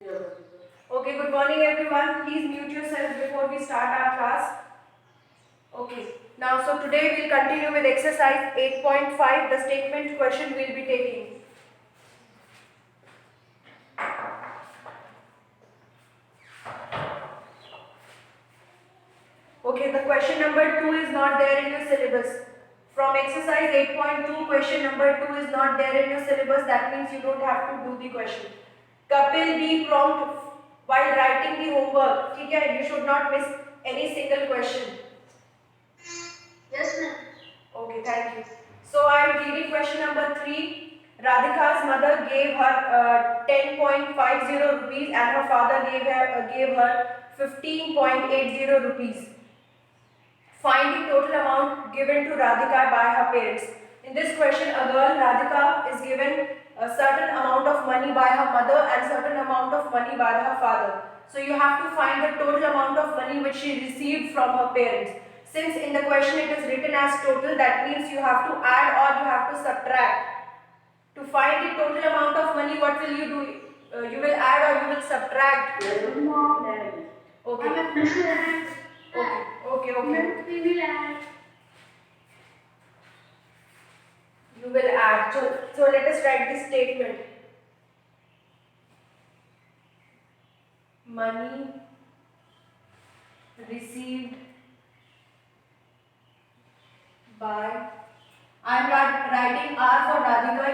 Okay, good morning everyone. Please mute yourself before we start our class. Okay, now so today we'll continue with exercise 8.5, the statement question we'll be taking. Okay, the question number 2 is not there in your syllabus. From exercise 8.2, question number 2 is not there in your syllabus. That means you don't have to do the question. Kapil, be prompt while writing the homework. Okay, you should not miss any single question. Yes, ma'am. Okay, thank you. So I am reading question number 3. Radhika's mother gave her 10.50 rupees and her father gave her 15.80 rupees. Find the total amount given to Radhika by her parents. In this question, a girl, Radhika, is given a certain amount of money by her mother and certain amount of money by her father. So you have to find the total amount of money which she received from her parents. Since in the question it is written as total, that means you have to add or you have to subtract. To find the total amount of money, what will you do? You will add or you will subtract? Okay. Okay. We will add. You will add. So let us write this statement. Money received by. I am writing R for Radhika.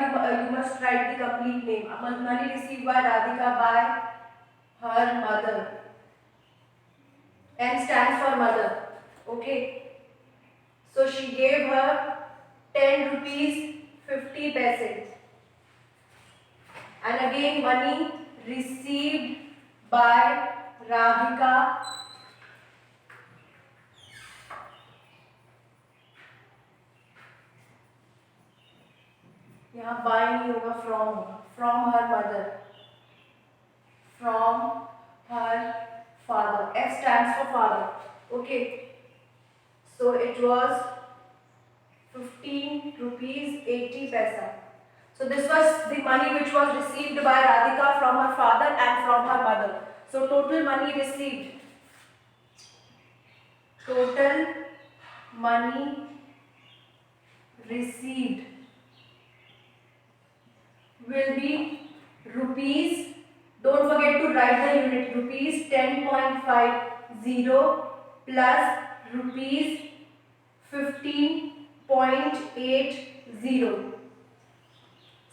You must write the complete name. Money received by Radhika by her mother. M stands for mother. Okay. So she gave her 10 rupees 50 paise. And again money received by Radhika यहाँ by नहीं होगा from her mother, from her father. F stands for father. Okay, so it was 15 rupees 80 paisa. So this was the money which was received by Radhika from her father and from her mother. So total money received. Total money received will be rupees. Don't forget to write the unit. Rupees 10.50 plus rupees 15.80.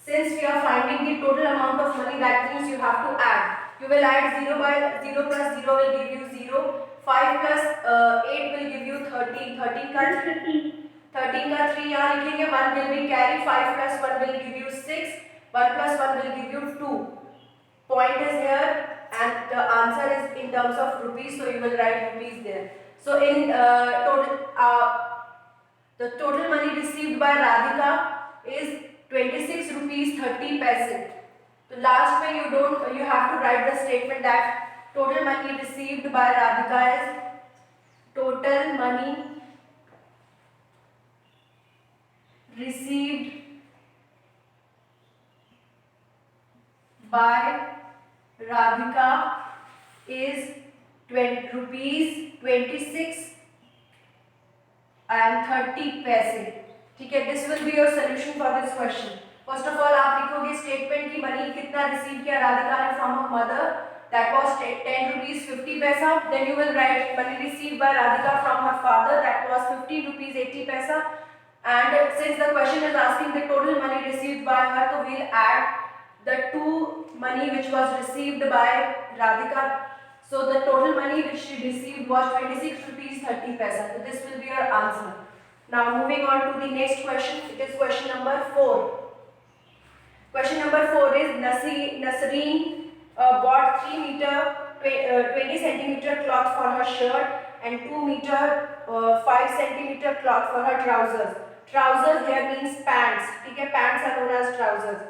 Since we are finding the total amount of money, that means you have to add. You will add 0 by 0 plus 0 will give you 0. 5 plus 8 will give you 13. 13 का 3 यहाँ लिखेंगे. 1 will be carry. 5 plus 1 will give you 6. 1 plus 1 will give you 2. Point is here and the answer is in terms of rupees, so you will write rupees there. So in the total money received by Radhika is 26 rupees 30 paise. So last में you have to write the statement that total money received by Radhika is total money received by Radhika is 20 rupees 26 and 30 paise. ठीक है, this will be your solution for this question. First of all आप लिखोगे statement की money कितना receive किया राधिका ने from her mother, that was 10 rupees 50 paisa. Then you will write money received by Radhika from her father, that was 15 rupees 80 paisa. And since the question is asking the total money received by her, so we will add the two money which was received by Radhika. So the total money which she received was 26 rupees 30 paisa. So this will be your answer. Now moving on to the next question. It is question number 4. Question number 4 is Nasreen bought 3 meter 20 centimeter cloth for her shirt and 2 meter 5 centimeter cloth for her trousers. Trousers here means pants. Okay, pants are known as trousers.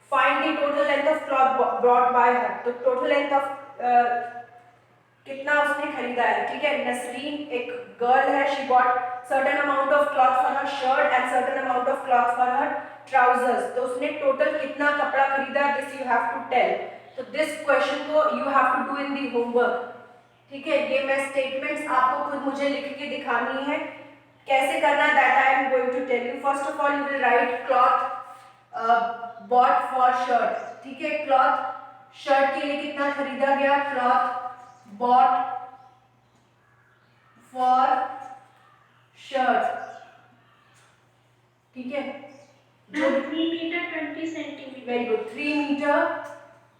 Find the total length of cloth brought by her. तो total length of कितना उसने खरीदा है. ठीक है, नसरीन एक girl है. She bought certain amount of cloth for her shirt and certain amount of cloth for her trousers. तो उसने टोटल कितना कपड़ा खरीदा, this you have to tell. तो दिस क्वेश्चन को you have to do in the homework, ठीक है। ये मैं स्टेटमेंट्स आपको खुद मुझे लिख के दिखानी है, कैसे करना है that I am going to tell you. First of all you will write cloth bought for shirt, ठीक है। क्लॉथ शर्ट के लिए कितना खरीदा गया, क्लॉथ बॉट फॉर शर्ट, ठीक है। जो 3 meter 20 centimeter. very good, 3 meter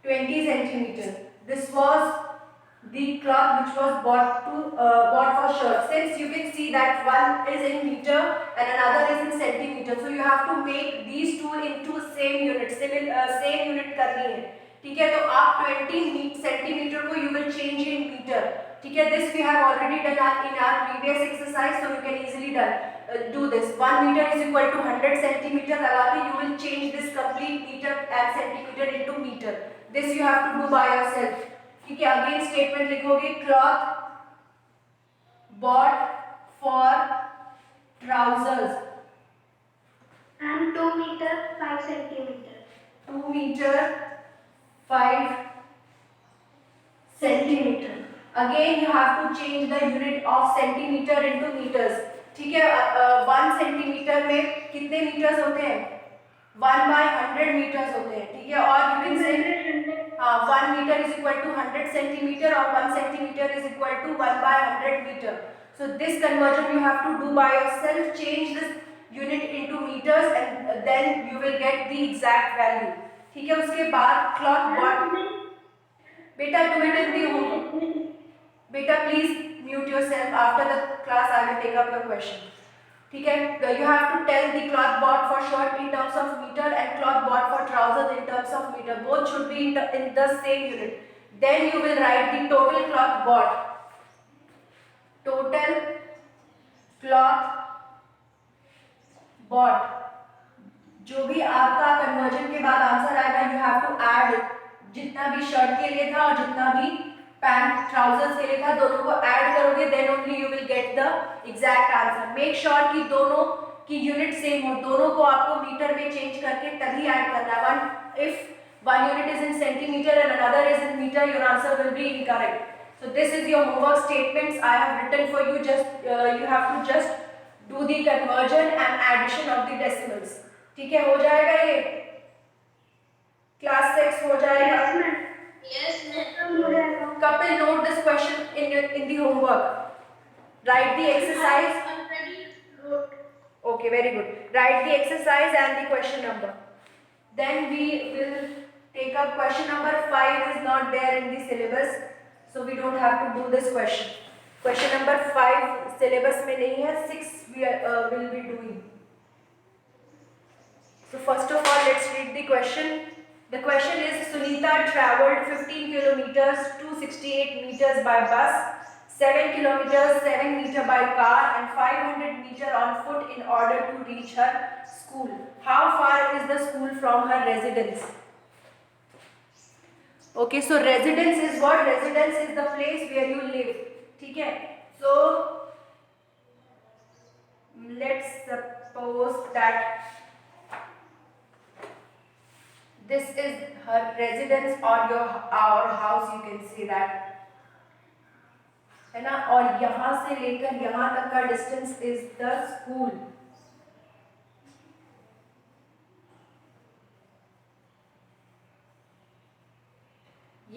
20 centimeter. This was the cloth which was bought for shirt. Since you can see that one is in meter and another is in centimeter, so you have to make these two into same unit, same unit करनी है, ठीक है। तो आप 20 centimeter को you will change in meter, ठीक है। This we have already done in our previous exercise, so you can easily do this. 1 meter is equal to 100 centimeter लगा के you will change this complete meter and centimeter into meter. This you have to do by yourself, ठीक है। Again statement लिखोगे, cloth bought for trousers And 2 meter 5 centimeter. 2 meter 5 centimeter. Again you have to change the unit of centimeter into meters, ठीक है। 1 centimeter में कितने meters होते हैं, 1/100 meters होते हैं, ठीक है। और you can say 1 meter is equal to 100 centimeter or 1 centimeter is equal to 1/100 meter. So this conversion you have to do by yourself. Change this unit into meters and then you will get the exact value, ठीक है। उसके बाद cloth bot, बेटा do it in the homework. बेटा please mute yourself. After the class I will take up your question, ठीक है। You have to tell the cloth bought for shirt in terms of meter and cloth bought for trousers in terms of meter. Both should be in the same unit. Then you will write the total cloth bought. Total cloth bought. जो भी आपका conversion के बाद answer आएगा you have to add जितना भी shirt के लिए था और जितना भी पैंट ट्राउजर्स के लिए था, दोनों को ऐड करोगे, then only you will get the exact answer. Make sure कि दोनों की यूनिट सेम हो, दोनों को आपको मीटर में चेंज करके तभी ऐड करना है। If one unit is in centimetre and another is in metre, your answer will be incorrect. So this is your homework statements I have written for you. Just you have to just do the conversion and addition of the decimals, ठीक है। हो जाएगा ये class 6 हो जाएगा। Yes, ma'am. Kapil, note this question in the homework. Write the exercise. Already wrote. Okay, very good. Write the exercise and the question number. Then we will take up question number 5 is not there in the syllabus, so we don't have to do this question. Question number 5 syllabus में नहीं है, 6 we will be doing. So first of all, let's read the question. The question is, Sunita travelled 15 kilometers 268 meters by bus, 7 kilometers 7 meter by car and 500 meter on foot in order to reach her school. How far is the school from her residence? Okay, so residence is what? Residence is the place where you live, ठीक है। So let's suppose that this is her residence or our house, you can say that, है ना। और यहाँ से लेकर यहाँ तक का डिस्टेंस इज द स्कूल।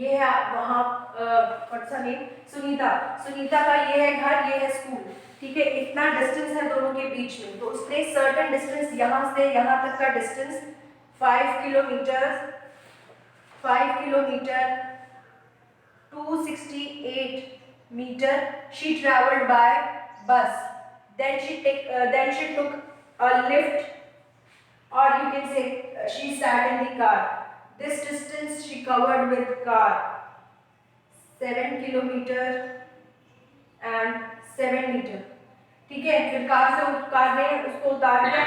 ये है वहाँ व्हाट्स सा नेम, सुनीता का ये है घर, ये है स्कूल, ठीक है। इतना डिस्टेंस है दोनों के बीच में, तो उसने सर्टेन डिस्टेंस यहाँ से यहाँ तक का distance 5 kilometer 268 meter she travelled by bus. Then she took a lift, or you can say she sat in the car. This distance she covered with car 7 kilometer and 7 meter, ठीक है। फिर car ने उसको उतार दिया,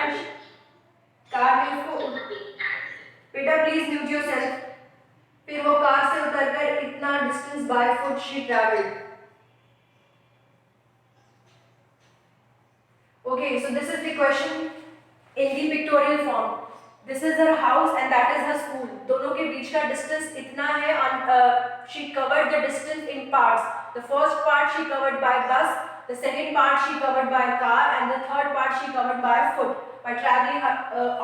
car ने उसको, बेटा प्लीज म्यूट योरसेल्फ। फिर वो कार से उतरकर इतना distance by foot she travelled. Okay, so this is the question in the pictorial form. This is her house and that is her school, दोनों के बीच का डिस्टेंस इतना है। She covered the distance in parts, the first part she covered by bus, the second part she covered by car and the third part she covered by foot, by travelling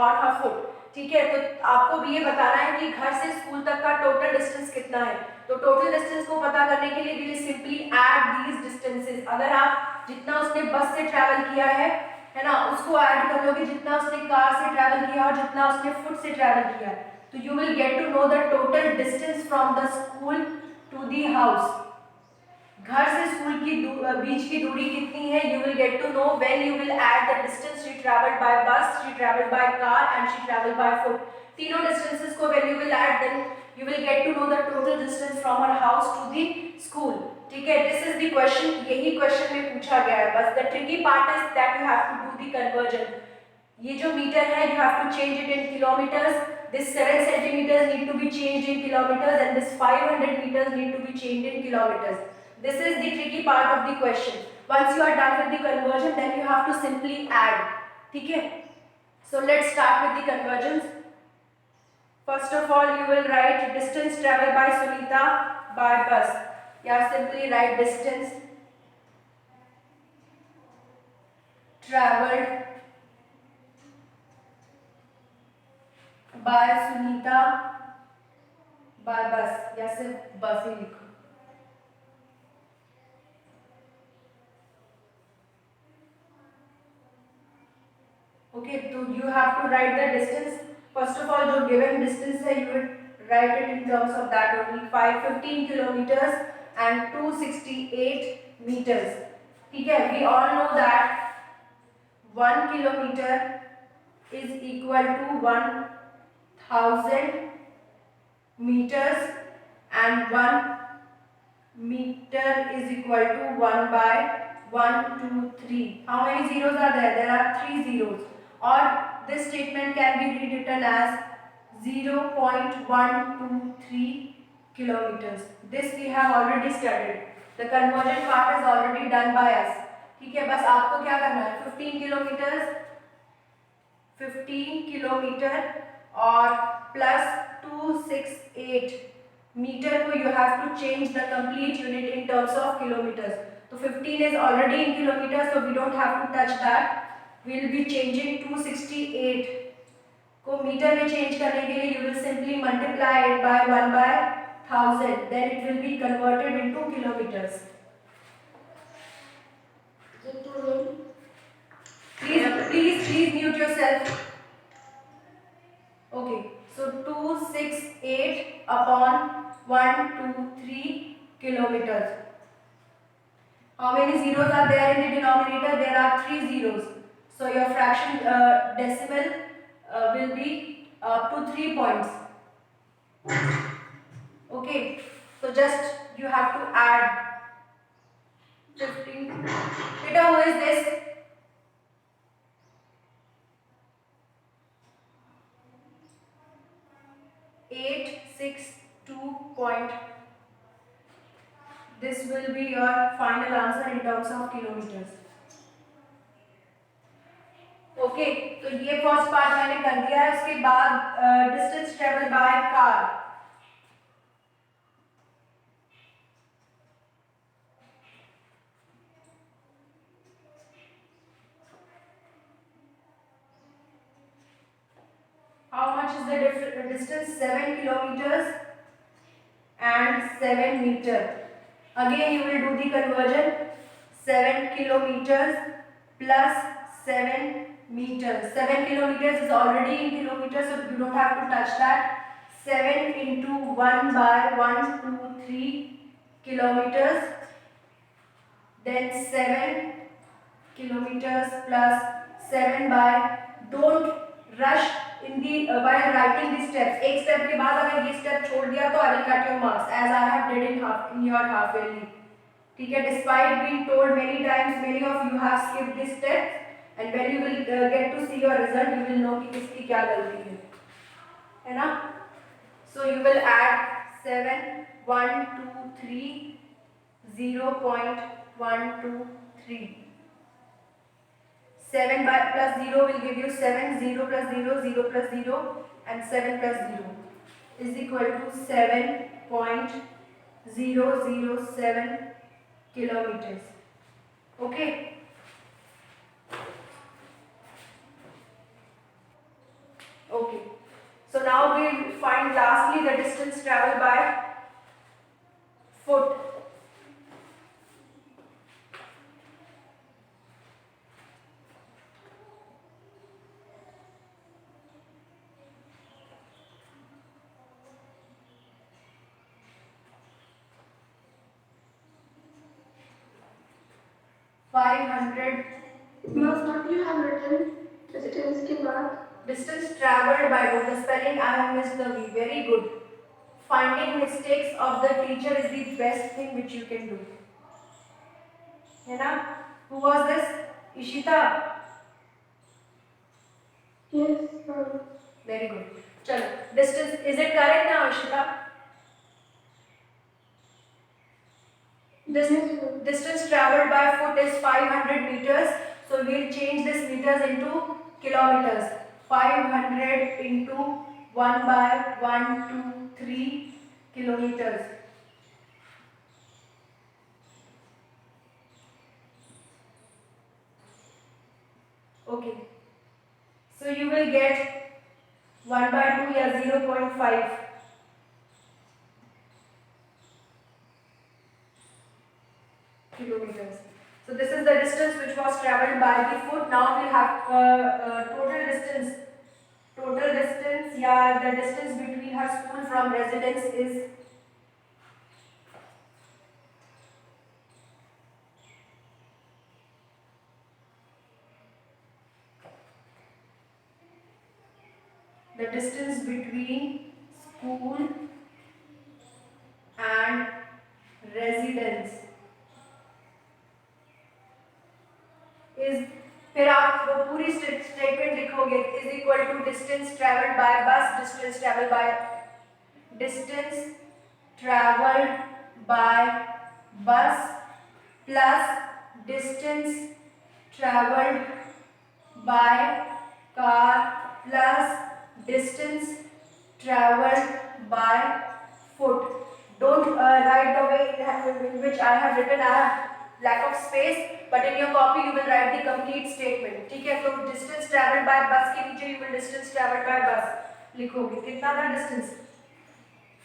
on her foot. ठीक है, तो आपको भी ये बताना है कि घर से स्कूल तक का टोटल डिस्टेंस कितना है। तो टोटल डिस्टेंस को पता करने के लिए we will simply add these distances. अगर आप जितना उसने बस से ट्रैवल किया है ना, उसको ऐड कर लोगे जितना उसने कार से ट्रैवल किया और जितना उसने फुट से ट्रैवल किया, तो you will get to know the total distance from the school to the house. घर से स्कूल की बीच की दूरी कितनी है, you will get to know when you will add the distance she travelled by bus, she travelled by car and she travelled by foot. तीनों distances को when you will add, then you will get to know the total distance from her house to the school। ठीक है, this is the question, यही question में पूछा गया है। बस the tricky part is that you have to do the conversion। ये जो मीटर है you have to change it in kilometers, this 7 centimeters need to be changed in kilometers and this 500 meters need to be changed in kilometers। this is the tricky part of the question। once you are done with the conversion then you have to simply add। ठीक है, so let's start with the conversions। First of all, you will write distance traveled by Sunita by bus। या simply write distance traveled by Sunita by bus, या सिर्फ बस ही लिखो। Okay, तो you have to write the distance। First of all, जो given distance है you will write it in terms of that only। 515 kilometers and 268 meters। ठीक है, we all know that 1 kilometer is equal to 1000 meters and 1 meter is equal to 1 by 1, 2, 3। How many zeros are there? There are 3 zeros। Or this statement can be rewritten as 0.123 kilometers। This we have already studied। The conversion part is already done by us। ठीक है, बस आपको क्या करना है, 15 kilometre और plus 268 metre को you have to change the complete unit in terms of kilometers। तो 15 is already in kilometers, so we don't have to touch that। we will be changing 268 को मीटर में चेंज करने के लिए you will simply multiply it by 1 by 1000, then it will be converted into kilometers। Please mute yourself। Okay, so 268 upon 123 kilometers। How many zeros are there in the denominator? There are 3 zeros, so your fraction decimal will be up to 3 points। Okay, so just you have to add 15। Beta, who is this? .862। This will be your final answer in terms of kilometers। Okay, तो ये first part मैंने कर दिया है। उसके बाद distance travel by car. How much is the distance? 7 kilometers and 7 meters। Again you will do the conversion। 7 kilometers plus 7 meters। 7 kilometers is already in kilometers, so you don't have to touch that। 7 into 1 by 1, 2, 3 kilometers, then 7 kilometers plus 7 by, don't rush in the while writing the steps। एक step के बाद अगर ये step छोड़ दिया तो I will cut your marks as I have did in your half yearly। ठीक है, despite being told many times, many of you have skipped this step and when you will get to see your result you will know कि किसकी क्या गलती है ना। So you will add 7, 1, 2, 3, 0.123। 7 by plus 0 will give you 7, 0 plus 0, 0 plus 0 and 7 plus 0 is equal to 7.007 kilometers. Okay. Okay. So now we'll find lastly the distance traveled by foot. Must not you have written distance के बाद? Distance traveled by foot. The spelling I have missed the V. Very good. Finding mistakes of the teacher is the best thing which you can do. है ना? Who was this? Ishita. Yes, sir. Very good. चलो. Distance is it correct now, Ishita? Distance traveled by foot is 500 meters. So we'll change this meters into kilometers. 500 into 1 by 1, 2, 3 kilometers. Okay. So you will get 1 by 2 या 0.5. Kilometers. So this is the distance which was traveled by the foot. Now we have total distance. Total distance, yeah, the distance between her school from residence is the distance between school and residence is, फिर आप वो पूरी statement लिखोगे is equal to distance travelled by bus, distance travelled by bus plus distance travelled by car plus distance travelled by foot. Don't write the way in which I have written. I have lack of space, but in your copy you will write the complete statement. ठीक है. तो distance traveled by bus के नीचे you will distance traveled by bus लिखोगे. कितना था distance?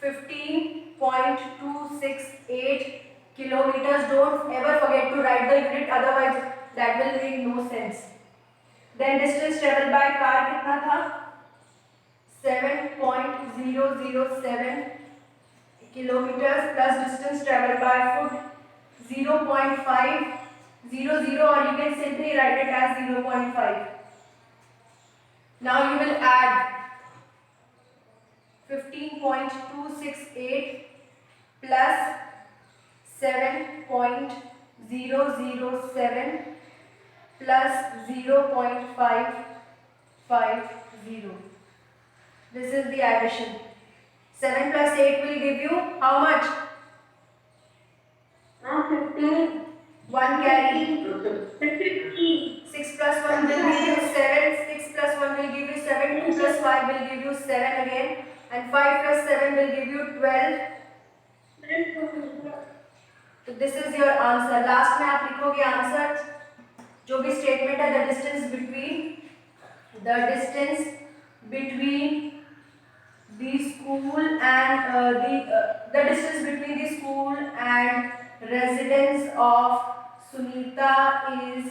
15.268 kilometers. Don't ever forget to write the unit, otherwise that will make no sense. Then distance traveled by car कितना था? 7.007 kilometers plus distance traveled by foot 0.500, or you can simply write it as 0.5. Now you will add 15.268 plus 7.007 plus 0.550. This is the addition. 7 plus 8 will give you how much? 15. 1 carry. 50. 6 plus 1 will give you 7. 6 plus 1 will give you 7. 2 plus 5 will give you 7 again. And 5 plus 7 will give you 12. So this is your answer. Last में आप लिखोगे answer. जो भी statement है, the distance between the school and the distance between the school and residence of Sunita is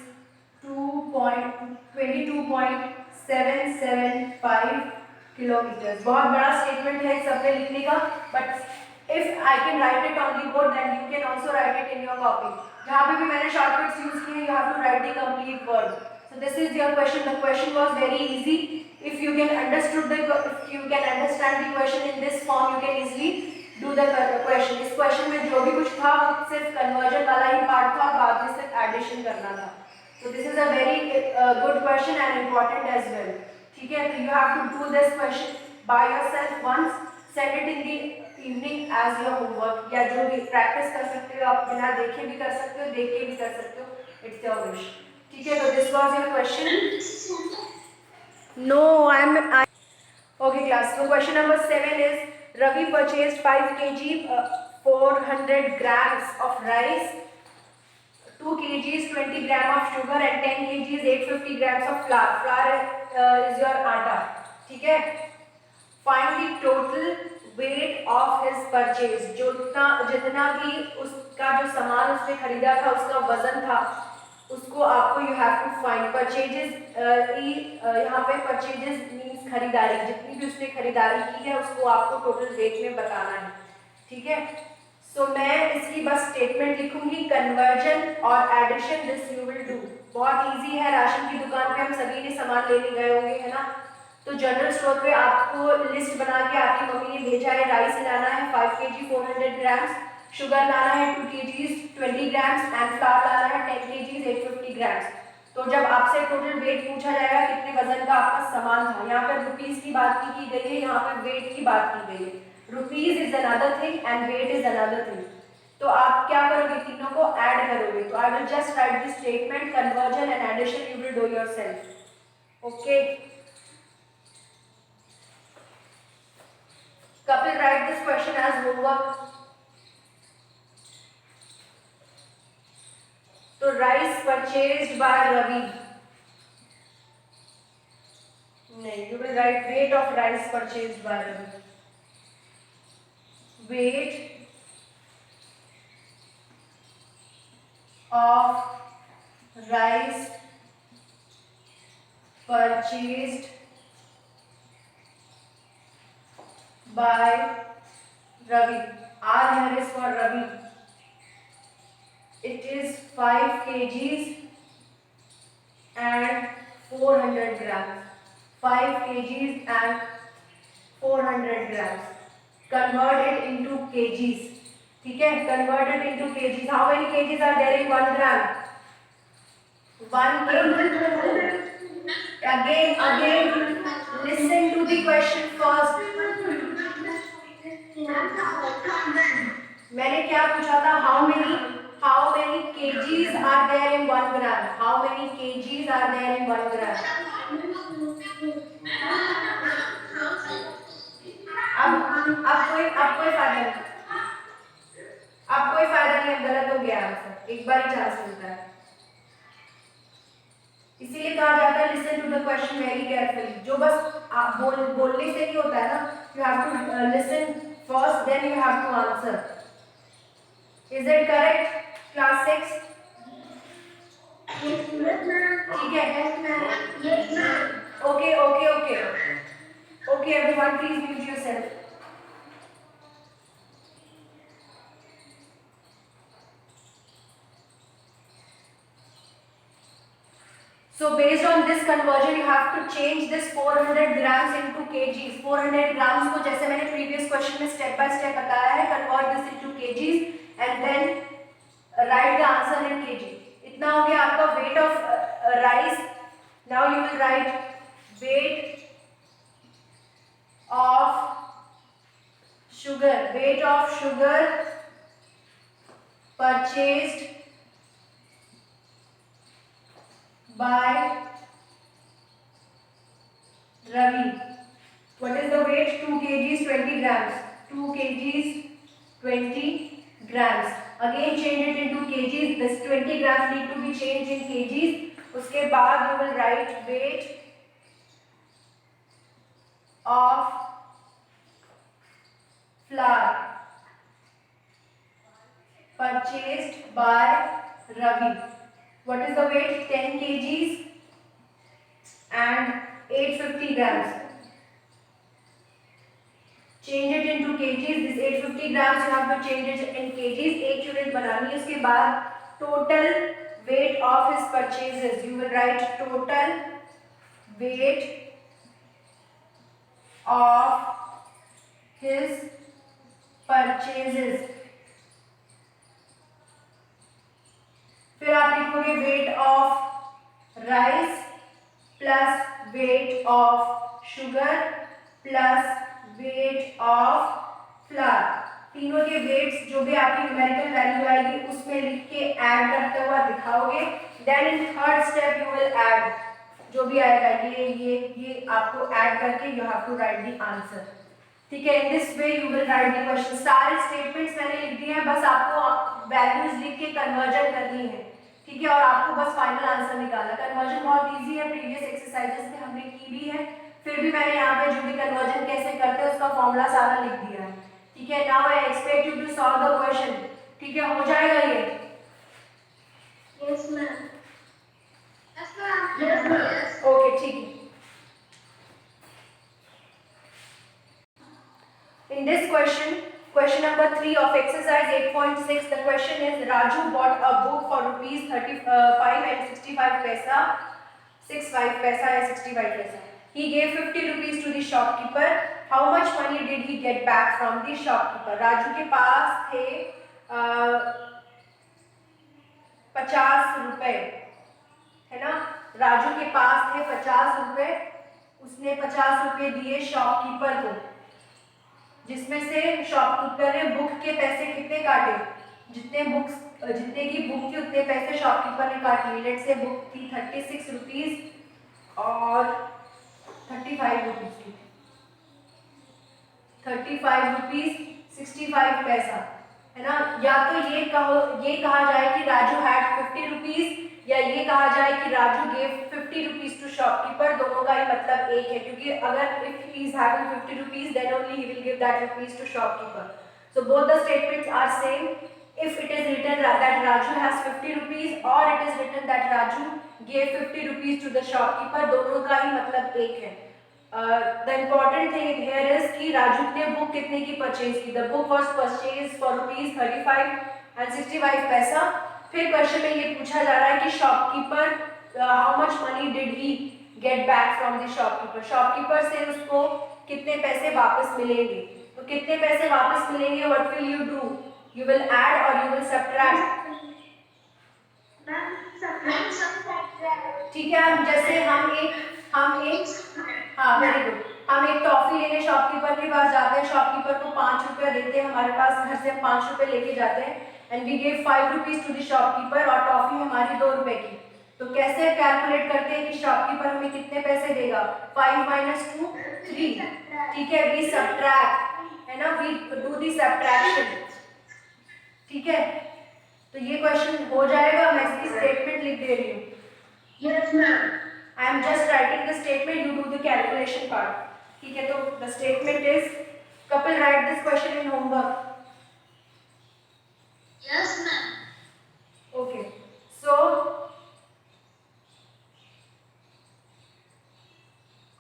22.775 kilometers. बहुत बड़ा statement है सब पे लिखने का, but if I can write it on the board, then you can also write it in your copy. जहाँ पे भी मैंने shortcuts use किए, you have to write the complete word. So this is your question. The question was very easy. If you can understand the question in this form, you can easily do the question. इस question में जो भी कुछ था वो सिर्फ conversion वाला ही part था, बाद में सिर्फ addition करना था. So this is a very good question and important as well. ठीक है, तो you have to do this question by yourself once. Send it in the evening as your homework, या जो भी practice कर सकते हो आप, बिना देखे भी कर सकते हो, देख के भी कर सकते हो. It's your wish. ठीक है, तो this was your question. No, okay, class. So question number 7 is Ravi purchased 5 kg 400 grams of rice, 2 kgs 20 gram of sugar and 10 kgs 850 grams of flour. Flour is your आटा. ठीक है. Find the total weight of his purchase. जो जितना भी उसका जो सामान उसने खरीदा था उसका वजन था उसको आपको you have to find. Purchases यहाँ पे purchases means खरीदारी. जितनी भी उसने खरीदारी की है उसको आपको टोटल वेट में बताना है. ठीक है. सो मैं इसकी बस स्टेटमेंट लिखूंगी. कन्वर्जन और addition this you will do. बहुत इजी है. राशन की दुकान पे हम सभी ने सामान लेने गए होंगे, है ना. तो जनरल स्टोर पे आपको लिस्ट बना के आपकी मम्मी ने भेजा है. राइस लाना है 5 kg 400 ग्राम्स, शुगर लाना है 2 kg 20 ग्राम्स एंड फ्लावर लाना है 10 kg 850 ग्राम्स. तो जब आपसे टोटल वेट पूछा जाएगा कितने वजन का आपका सामान था, यहाँ पर रुपीस की बात की गई है, यहाँ पर वेट की बात की गई है. Rupees is another thing and weight is another thing. तो आप क्या करोगे, तीनों को ऐड करोगे. तो I will just write this statement. Conversion and addition you will do yourself. Okay. Kapil, write this question as homework. So rice purchased by Ravi. No, you will write weight of rice purchased by Ravi. Weight of rice purchased by Ravi. R here is for Ravi. It is 5 kgs and 400 grams. 5 kgs and 400 grams. Convert it into kgs. ठीक है. Convert it into kgs. How many kgs are there in 1 gram? 1 kg. Again, listen to the question first. मैंने क्या पूछा था? How many kgs are there in 1 gram? How many kgs are there in 1 gram? अब कोई फायदा नहीं. अब कोई फायदा नहीं. अब गलत हो गया आंसर. एक बार ही चांस मिलता है. इसीलिए कहा जाता है listen to the question very carefully. जो बस आप बोलने से नहीं होता है ना. You have to listen first then you have to answer. Is it correct class 6? ठीक है. Okay everyone please mute yourself. So based on this conversion, you have to change this 400 grams into kgs. 400 grams को जैसे मैंने previous question में step by step बताया है, convert this into kgs and then write the answer in kg. इतना हो गया आपका weight of rice. Now you will write weight of sugar. Weight of sugar purchased by Ravi. What is the weight? 2 kgs 20 grams. 2 kgs 20 grams. Again change it into kgs. This 20 grams need to be changed in kgs. उसके बाद you will write weight of flour purchased by Ravi. What is the weight? 10 kgs and 850 grams. Change it into kgs. This 850 grams you have to change it in kgs. एक unit बनानी है. उसके बाद total weight of his purchases. You will write total weight of his purchases. फिर आप लिखोगे weight of rice plus weight of sugar plus weight of flower. तीनों के वेट्स जो भी आपकी न्यूमेरिकल वैल्यू आएगी उसमें लिख के ऐड करते हुए दिखाओगे। Then in third step you will add जो भी आएगा ये आपको ऐड करके you have to write the answer. ठीक है, in this way you will write the question. सारे स्टेटमेंट्स मैंने लिख दिए हैं, बस आपको वैल्यूज लिख के कन्वर्जन करनी है। ठीक है, और आपको बस फाइनल आंसर निकालना। कन्वर्जन बहुत इजी है, प्रीवियस एक्सरसाइजेस में हमने की भी है, फिर भी मैंने यहाँ पे जो भी कन्वर्जन कैसे करते हैं उसका फॉर्मूला सारा लिख दिया है। ठीक है, now I expect you to solve the question. ठीक है, हो जाएगा ये? Yes, ma'am. Yes, ma'am. Yes, ma'am. Okay, ठीक है। In this question, question number 3 of exercise 8.6, the question is Raju bought a book for rupees 35 and 65 paisa, 65 paisa and 65 paisa. He gave 50 rupees to the shopkeeper. How much money did he get back from the shopkeeper? Raju के पास थे 50 रुपए, है ना? राजू के पास थे 50 रुपए, उसने 50 रुपए दिए शॉपकीपर को, जिसमें से शॉपकीपर ने बुक के पैसे कितने काटे? जितने की बुक थी उतने पैसे शॉपकीपर ने काट लिए। लेट्स से बुक थी 36 रुपीज और 35 रुपीज की, 35 रुपीज 65 पैसा, है ना? या तो ये कहा जाए कि राजू हैड 50 रुपीज, या ये कहा जाए कि Raju gave 50 rupees to shopkeeper. दोनों का ही मतलब एक है, क्योंकि अगर if he is having 50 rupees then only he will give that rupees to shopkeeper. So both the statements are same if it is written that Raju has 50 rupees or it is written that Raju gave 50 rupees to the shopkeeper, दोनों का ही मतलब एक है। The important thing here is कि राजू ने book कितने की परचेज की? The book was purchased for rupees 35 and 65 पैसा। फिर क्वेश्चन में ये पूछा जा रहा है कि shopkeeper how much money did he get back from the shopkeeper, shopkeeper से उसको कितने पैसे वापस मिलेंगे। तो कितने पैसे वापस मिलेंगे, what will you do? You will add और यू विल सब्ट्रैक्ट। ठीक है, जैसे हम एक हाँ वेरी गुड, हम एक टॉफी लेने शॉपकीपर के पास जाते हैं, शॉपकीपर को 5 रुपया देते हैं, हमारे पास घर से हम 5 रुपये लेके जाते हैं, and we give 5 rupees to the shopkeeper, और टॉफी हमारी 2 रुपए की। तो कैसे कैलकुलेट करते हैं कि शॉपकीपर हमें कितने पैसे देगा? 5 माइनस 2 3। ठीक है, वी सब्ट्रैक्ट, है ना, वी डू दी सब्ट्रैक्शन। ठीक है, तो ये क्वेश्चन हो जाएगा। मैं इसकी स्टेटमेंट लिख दे रही हूँ। Yes, ma'am. I am just writing the statement, you do the calculation part. ठीक है, तो the statement is, Kapil write this question in homework. Yes, ma'am. Okay, so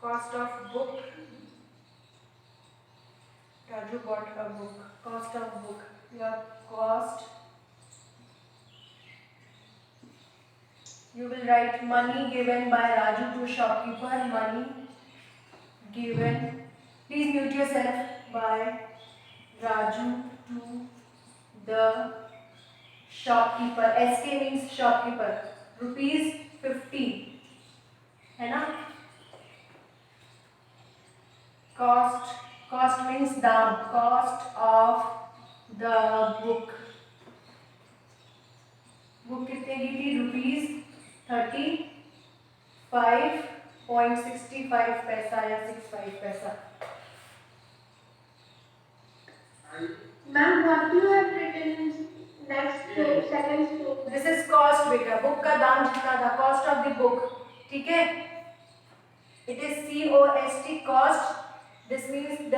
cost of book, Raju bought a book, cost of book, your cost, you will write money given by Raju to shopkeeper, money given, please mute yourself, by Raju to the shopkeeper, SK means shopkeeper, rupees 50, है ना? cost means दाम, cost of the book, book कितने की थी? Rupees 35.65 पैसा या 65 पैसा। Ma'am, what you have written in next page, second page? This is cost बेटा, बुक का दाम जितना था, कॉस्ट ऑफ द बुक। ठीक है, it is COST, cost, this means the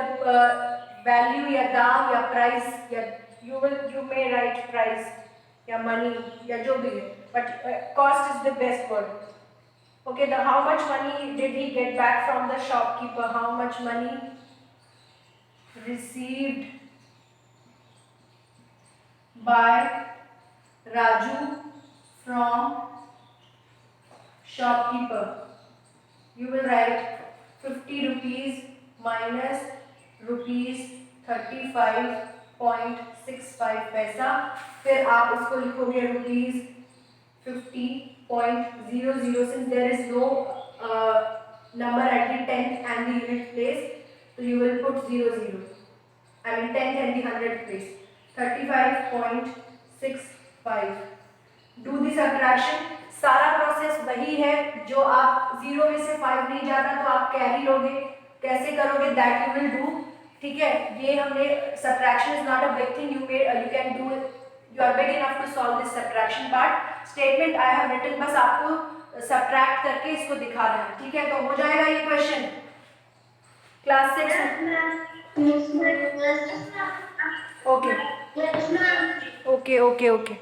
value या दाम या प्राइस, या यू मे राइट प्राइस या मनी या जो भी है, but cost is the best word. Okay, the how much money did he get back from the shopkeeper, how much money received by Raju from shopkeeper, you will write 50 rupees minus rupees 35.65 पैसा, फिर आप इसको लिखोगे rupees 50.00, since there is no number at the 10th and the unit place, so you will put 00 I mean 10th and the 100th place. 35.65. Do the subtraction. सारा process वही है जो आप 0 में से 5 नहीं जाता तो आप कैरी लोगे, कैसे करोगे दैट यू विल डू, ठीक है। ये हमने subtraction is not a big thing, you can do it, you are big enough to solve this subtraction part. Statement I have written, बस आपको subtract करके इसको दिखाना है, ठीक है। तो हो जाएगा ये question class 6 Yes, ma'am. Yes, ma'am. Yes, ma'am. Okay Yes, ma'am. Okay okay okay